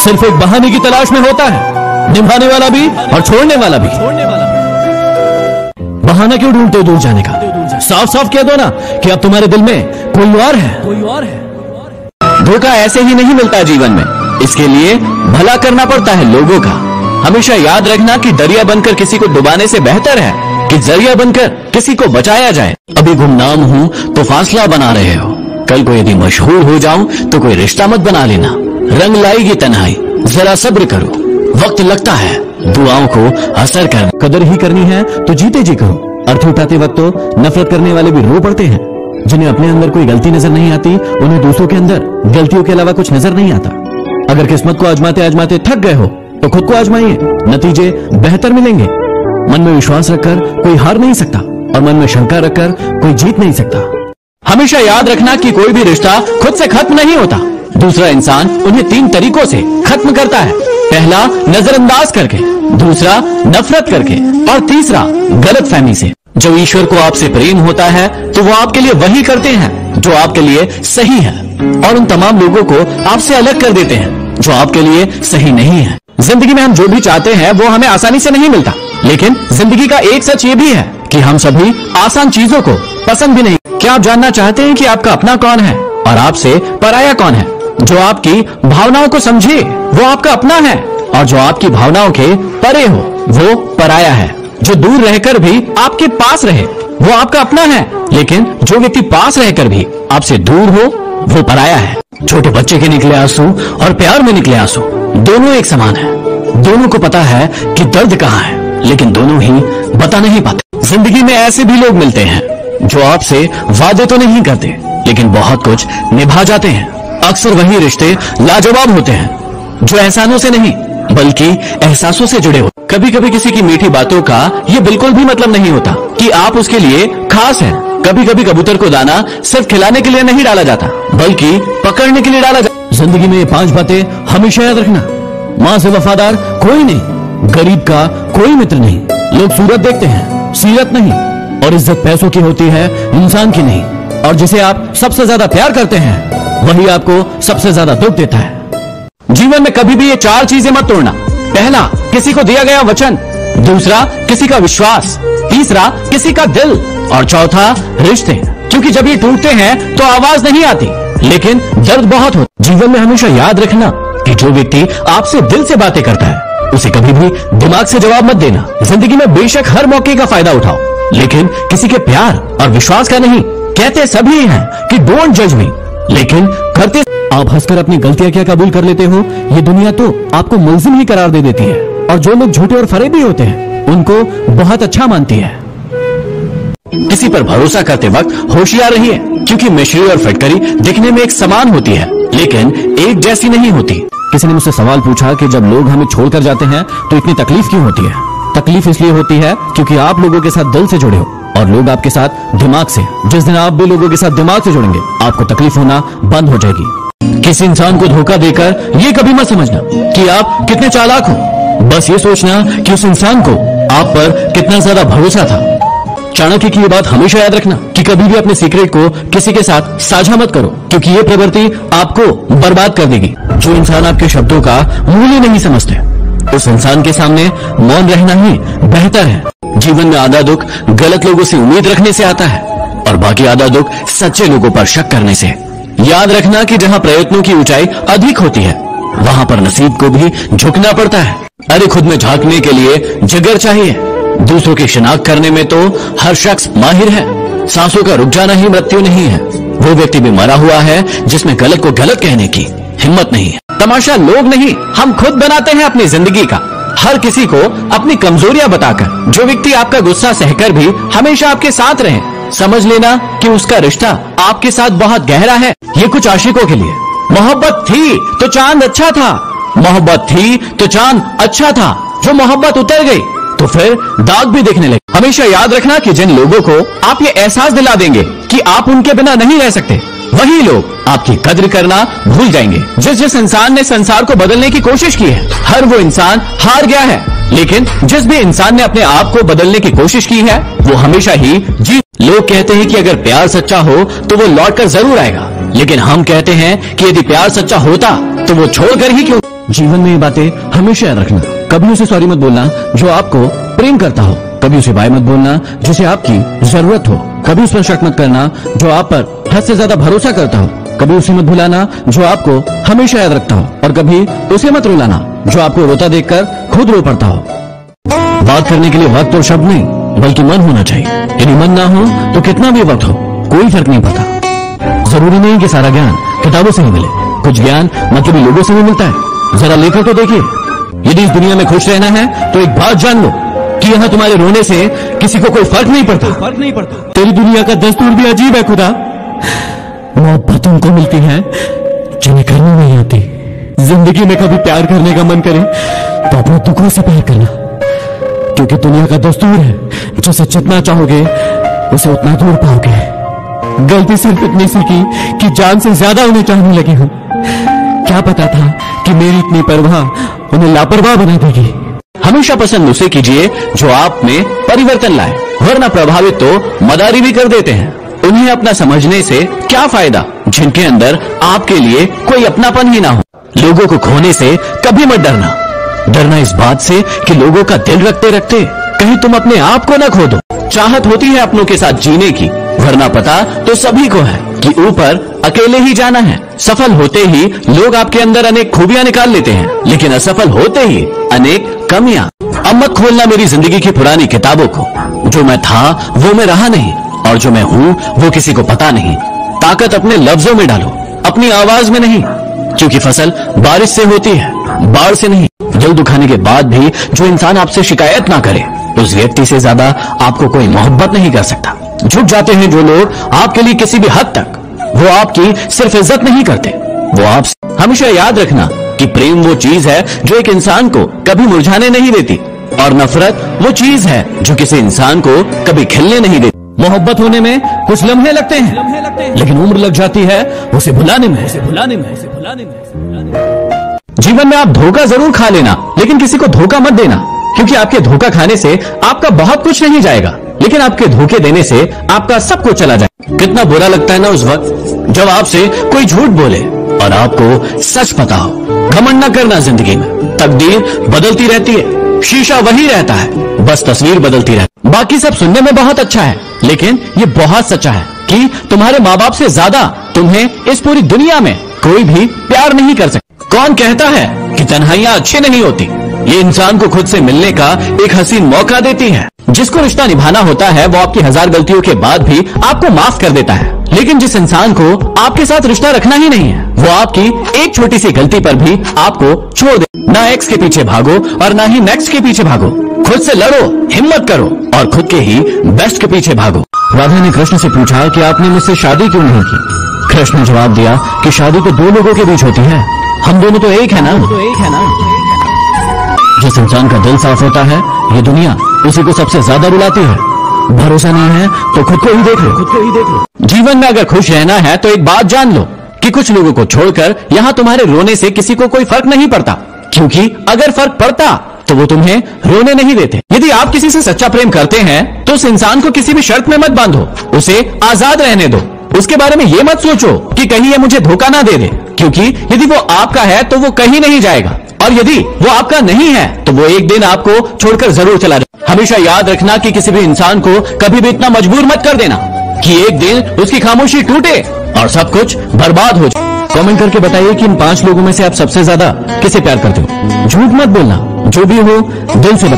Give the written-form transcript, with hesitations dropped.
सिर्फ एक बहाने की तलाश में होता है, निभाने वाला भी और छोड़ने वाला भी। बहाना क्यों ढूंढते हो दूर जाने का? साफ साफ कह दो ना कि अब तुम्हारे दिल में कोई और है। धोखा ऐसे ही नहीं मिलता जीवन में, इसके लिए भला करना पड़ता है लोगों का। हमेशा याद रखना कि दरिया बनकर किसी को डुबाने से बेहतर है कि जरिया बनकर किसी को बचाया जाए। अभी गुमनाम हूं तो फासला बना रहे हो, कल को यदि मशहूर हो जाऊं तो कोई रिश्ता मत बना लेना। रंग लाएगी तन्हाई, जरा सब्र करो, वक्त लगता है दुआओं को असर कर। कदर ही करनी है तो जीते जी करो। अर्थ उठाते वक्त तो नफरत करने वाले भी रो पड़ते हैं। जिन्हें अपने अंदर कोई गलती नजर नहीं आती, उन्हें दूसरों के अंदर गलतियों के अलावा कुछ नजर नहीं आता। अगर किस्मत को आजमाते आजमाते थक गए हो तो खुद को आजमाइए, नतीजे बेहतर मिलेंगे। मन में विश्वास रखकर कोई हार नहीं सकता और मन में शंका रखकर कोई जीत नहीं सकता। हमेशा याद रखना कि कोई भी रिश्ता खुद से खत्म नहीं होता। दूसरा इंसान उन्हें 3 तरीकों से खत्म करता है। पहला नजरअंदाज करके, दूसरा नफरत करके और तीसरा गलतफहमी से। जब ईश्वर को आपसे प्रेम होता है तो वो आपके लिए वही करते हैं जो आपके लिए सही है और उन तमाम लोगों को आपसे अलग कर देते हैं जो आपके लिए सही नहीं है। जिंदगी में हम जो भी चाहते हैं वो हमें आसानी से नहीं मिलता, लेकिन जिंदगी का एक सच ये भी है कि हम सभी आसान चीजों को पसंद भी नहीं। क्या आप जानना चाहते हैं कि आपका अपना कौन है और आपसे पराया कौन है? जो आपकी भावनाओं को समझे वो आपका अपना है और जो आपकी भावनाओं के परे हो वो पराया है। जो दूर रहकर भी आपके पास रहे वो आपका अपना है, लेकिन जो व्यक्ति पास रहकर भी आपसे दूर हो वो पराया है। छोटे बच्चे के निकले आंसू और प्यार में निकले आंसू दोनों एक समान है। दोनों को पता है कि दर्द कहाँ है, लेकिन दोनों ही बता नहीं पाते। जिंदगी में ऐसे भी लोग मिलते हैं जो आपसे वादे तो नहीं करते लेकिन बहुत कुछ निभा जाते हैं। अक्सर वही रिश्ते लाजवाब होते हैं जो एहसानों से नहीं बल्कि एहसासों से जुड़े होते। कभी कभी किसी की मीठी बातों का ये बिल्कुल भी मतलब नहीं होता कि आप उसके लिए खास हैं। कभी कभी कबूतर को दाना सिर्फ खिलाने के लिए नहीं डाला जाता बल्कि पकड़ने के लिए डाला जाता। जिंदगी में ये 5 बातें हमेशा याद रखना। माँ से वफादार कोई नहीं, गरीब का कोई मित्र नहीं। लोग सूरत देखते हैं, सीरत नहीं। और इज्जत पैसों की होती है, इंसान की नहीं। और जिसे आप सबसे ज्यादा प्यार करते हैं वही आपको सबसे ज्यादा दुख देता है। जीवन में कभी भी ये 4 चीजें मत तोड़ना। पहला, किसी को दिया गया वचन। दूसरा, किसी का विश्वास। तीसरा, किसी का दिल। और चौथा, रिश्ते। क्योंकि जब ये टूटते हैं तो आवाज नहीं आती लेकिन दर्द बहुत होता। जीवन में हमेशा याद रखना कि जो व्यक्ति आपसे दिल से बातें करता है उसे कभी भी दिमाग से जवाब मत देना। जिंदगी में बेशक हर मौके का फायदा उठाओ, लेकिन किसी के प्यार और विश्वास का नहीं। कहते सभी हैं कि डोंट जज मी, लेकिन करते आप हंसकर अपनी गलतियां क्या कबूल कर लेते हो, ये दुनिया तो आपको मुल्जिम ही करार दे देती है। और जो लोग झूठे और फरेबी होते हैं उनको बहुत अच्छा मानती है। किसी पर भरोसा करते वक्त होशियार रहिए, क्योंकि मिश्री और फटकरी दिखने में एक समान होती है लेकिन एक जैसी नहीं होती। किसी ने मुझसे सवाल पूछा कि जब लोग हमें छोड़कर जाते हैं तो इतनी तकलीफ क्यों होती है? तकलीफ इसलिए होती है क्योंकि आप लोगों के साथ दिल से जुड़े हो और लोग आपके साथ दिमाग से। जिस दिन आप भी लोगों के साथ दिमाग से जुड़ेंगे आपको तकलीफ होना बंद हो जाएगी। किसी इंसान को धोखा देकर ये कभी मत समझना कि आप कितने चालाक हो। बस ये सोचना कि उस इंसान को आप पर कितना ज्यादा भरोसा था। चाणक्य की ये बात हमेशा याद रखना कि कभी भी अपने सीक्रेट को किसी के साथ साझा मत करो, क्योंकि ये प्रवृत्ति आपको बर्बाद कर देगी। जो इंसान आपके शब्दों का मूल्य नहीं समझते उस इंसान के सामने मौन रहना ही बेहतर है। जीवन में आधा दुख गलत लोगों से उम्मीद रखने से आता है और बाकी आधा दुख सच्चे लोगों पर शक करने से। याद रखना कि जहां प्रयत्नों की ऊंचाई अधिक होती है वहां पर नसीब को भी झुकना पड़ता है। अरे खुद में झांकने के लिए जिगर चाहिए। दूसरों की शिनाख्त करने में तो हर शख्स माहिर है। सांसों का रुक जाना ही मृत्यु नहीं है। वो व्यक्ति भी मरा हुआ है जिसमें गलत को गलत कहने की हिम्मत नहीं है। तमाशा लोग नहीं, हम खुद बनाते हैं अपनी जिंदगी का। हर किसी को अपनी कमजोरियां बताकर जो व्यक्ति आपका गुस्सा सहकर भी हमेशा आपके साथ रहे, समझ लेना कि उसका रिश्ता आपके साथ बहुत गहरा है। ये कुछ आशिकों के लिए। मोहब्बत थी तो चांद अच्छा था, मोहब्बत थी तो चांद अच्छा था। जो मोहब्बत उतर गई तो फिर दाग भी दिखने लगे। हमेशा याद रखना कि जिन लोगों को आप ये एहसास दिला देंगे कि आप उनके बिना नहीं रह सकते, वही लोग आपकी कद्र करना भूल जाएंगे। जिस इंसान ने संसार को बदलने की कोशिश की है, हर वो इंसान हार गया है। लेकिन जिस भी इंसान ने अपने आप को बदलने की कोशिश की है वो हमेशा ही जीत। लोग कहते हैं कि अगर प्यार सच्चा हो तो वो लौट कर जरूर आएगा, लेकिन हम कहते हैं कि यदि प्यार सच्चा होता तो वो छोड़कर ही क्यों। जीवन में ये बातें हमेशा याद रखना। कभी उसे सॉरी मत बोलना जो आपको प्रेम करता हो, कभी उसे बाय मत बोलना जिसे आपकी जरूरत हो, कभी उस पर शक मत करना जो आप पर हद से ज्यादा भरोसा करता हो, कभी उसे मत भुलाना जो आपको हमेशा याद रखता हो, और कभी उसे मत रुलाना जो आपको रोता देखकर खुद रो पड़ता हो। बात करने के लिए वक्त और शब्द नहीं बल्कि मन होना चाहिए। यदि मन ना हो तो कितना भी वक्त हो कोई फर्क नहीं पड़ता। जरूरी नहीं कि सारा ज्ञान किताबों से ही मिले, कुछ ज्ञान मतलबी लोगों से भी मिलता है। जरा लेकर तो देखिए। यदि इस दुनिया में खुश रहना है तो एक बात जान लो कि यहाँ तुम्हारे रोने से किसी को कोई फर्क नहीं पड़ता। तेरी दुनिया का दस्तूर भी अजीब है खुदा। मोहब्बत उनको मिलती है जिन्हें करनी नहीं आती। जिंदगी में कभी प्यार करने का मन करे तो अपने दुखों से प्यार करना, क्योंकि दुनिया का दस्तूर है जिसे जितना चाहोगे उसे उतना दूर पाओगे। गलती सिर्फ इतनी सी की कि जान से ज्यादा उन्हें चाहने लगी हूं। क्या पता था कि मेरी इतनी परवाह उन्हें लापरवाह बना देगी। हमेशा पसंद उसे कीजिए जो आप में परिवर्तन लाए, वरना प्रभावित तो मदारी भी कर देते हैं। उन्हें अपना समझने से क्या फायदा जिनके अंदर आपके लिए कोई अपनापन ही ना हो। लोगों को खोने से कभी मत डरना इस बात से कि लोगों का दिल रखते रखते कहीं तुम अपने आप को न खो दो। चाहत होती है अपनों के साथ जीने की, वरना पता तो सभी को है कि ऊपर अकेले ही जाना है। सफल होते ही लोग आपके अंदर अनेक खूबियां निकाल लेते हैं, लेकिन असफल होते ही अनेक कमियां। अब मत खोलना मेरी जिंदगी की पुरानी किताबों को। जो मैं था वो मैं रहा नहीं, और जो मैं हूं वो किसी को पता नहीं। ताकत अपने लफ्जों में डालो, अपनी आवाज में नहीं, क्योंकि फसल बारिश से होती है, बाढ़ से नहीं। दिल दुखाने के बाद भी जो इंसान आपसे शिकायत ना करे, उस व्यक्ति से ज्यादा आपको कोई मोहब्बत नहीं कर सकता। झुक जाते हैं जो लोग आपके लिए किसी भी हद तक, वो आपकी सिर्फ इज्जत नहीं करते, वो आपसे। हमेशा याद रखना कि प्रेम वो चीज है जो एक इंसान को कभी मुरझाने नहीं देती, और नफरत वो चीज है जो किसी इंसान को कभी खिलने नहीं देती। मोहब्बत होने में कुछ लम्हे लगते हैं, लेकिन उम्र लग जाती है उसे भुलाने में। जीवन में आप धोखा जरूर खा लेना, लेकिन किसी को धोखा मत देना, क्योंकि आपके धोखा खाने से आपका बहुत कुछ नहीं जाएगा, लेकिन आपके धोखे देने से आपका सब कुछ चला जाए। कितना बुरा लगता है ना उस वक्त जब आपसे कोई झूठ बोले और आपको सच पता हो। घमंड न करना जिंदगी में, तकदीर बदलती रहती है, शीशा वही रहता है, बस तस्वीर बदलती रहती है। बाकी सब सुनने में बहुत अच्छा है, लेकिन ये बहुत सच्चा है कि तुम्हारे माँ बाप से ज्यादा तुम्हें इस पूरी दुनिया में कोई भी प्यार नहीं कर सकता। कौन कहता है कि तन्हाइयां अच्छी नहीं होती? ये इंसान को खुद से मिलने का एक हसीन मौका देती है। जिसको रिश्ता निभाना होता है वो आपकी 1000 गलतियों के बाद भी आपको माफ कर देता है, लेकिन जिस इंसान को आपके साथ रिश्ता रखना ही नहीं है, वो आपकी एक छोटी सी गलती पर भी आपको छोड़ दे। ना एक्स के पीछे भागो और ना ही नेक्स्ट के पीछे भागो। खुद से लड़ो, हिम्मत करो और खुद के ही बेस्ट के पीछे भागो। राधा ने कृष्ण से पूछा कि आपने मुझसे शादी क्यों नहीं की? कृष्ण ने जवाब दिया कि शादी तो दो लोगों के बीच होती है, हम दोनों तो एक है ना। जिस इंसान का दिल साफ होता है ये दुनिया उसी को सबसे ज्यादा बुलाती है। भरोसा नहीं है तो खुद को ही देख लो। जीवन में अगर खुश रहना है तो एक बात जान लो कि कुछ लोगों को छोड़कर यहाँ तुम्हारे रोने से किसी को कोई फर्क नहीं पड़ता, क्योंकि अगर फर्क पड़ता तो वो तुम्हें रोने नहीं देते। यदि आप किसी से सच्चा प्रेम करते हैं तो उस इंसान को किसी भी शर्त में मत बांधो, उसे आजाद रहने दो। उसके बारे में ये मत सोचो कि कहीं ये मुझे धोखा ना दे दे, क्योंकि यदि वो आपका है तो वो कहीं नहीं जाएगा, और यदि वो आपका नहीं है तो वो एक दिन आपको छोड़कर जरूर चला जाए। हमेशा याद रखना कि किसी भी इंसान को कभी भी इतना मजबूर मत कर देना कि एक दिन उसकी खामोशी टूटे और सब कुछ बर्बाद हो जाए। कमेंट करके बताइए कि इन 5 लोगों में से आप सबसे ज्यादा किसे प्यार करते हो। झूठ मत बोलना, जो भी हो दिल से बताओ।